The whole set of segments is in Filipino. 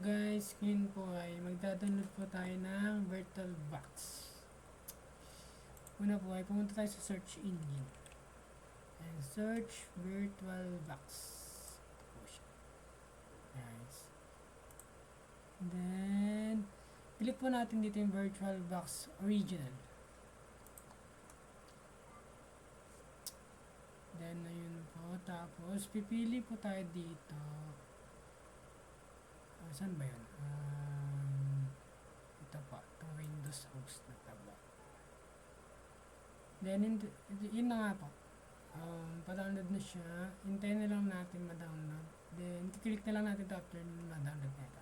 guys, ngayon po ay magda-download po tayo ng VirtualBox. Una po ay pumunta tayo sa search engine and search VirtualBox. Ito po siya guys. And then click po natin dito yung VirtualBox original. Then ayun po, tapos pipili po tayo dito. Saan ba yun? Ito pa, itong Windows host na taba. Then yun na nga po, pa-download na siya. Hintayin na lang natin ma-download. Then click na lang natin ito after ma-download na ito.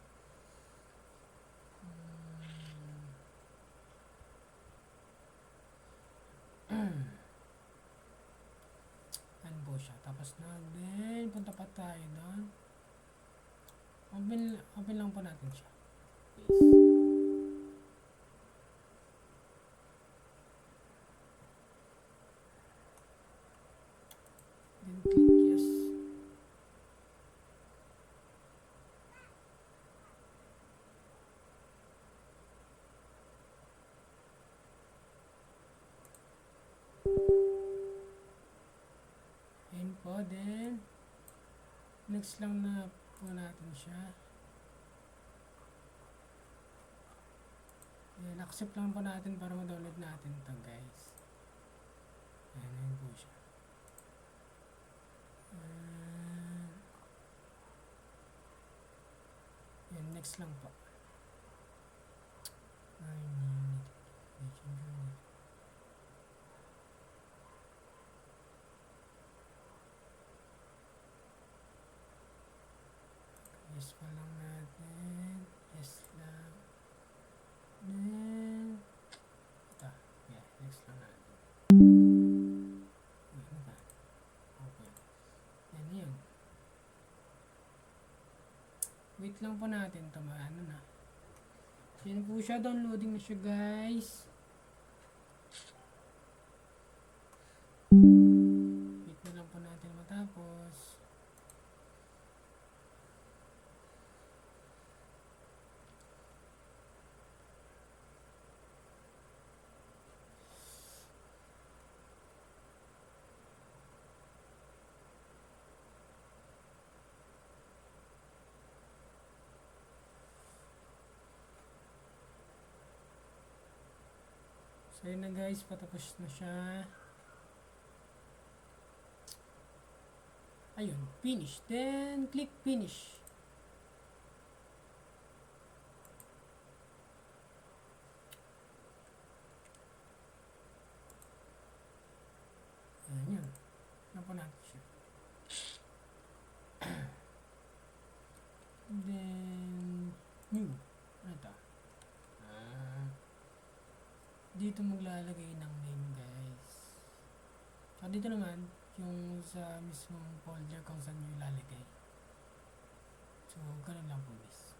Ano po siya, tapos na. Then punta pa tayo doon. Open lang po natin siya. Please. Then click yes. Ayan po, then next lang na po natin siya. Then accept lang po natin para ma-download natin ito guys. Ayan po siya. Ayan, next lang po. Yes pa lang natin. Yes lang. Then ito. Yeah, next lang natin. Ano ba? Okay. Yan yun. Wait lang po natin ito. Ano na. Yan po siya. Downloading na siya guys. Wait na lang po natin matapos. So yun na guys, patapos na siya. Ayun, finish. Then click finish. Ayan yun. Ano po natin siya. Then new. Ano ito? Dito maglalagay ng name guys. So dito naman yung sa mismong folder kung saan nyo ilalagay. So ganun lang po guys.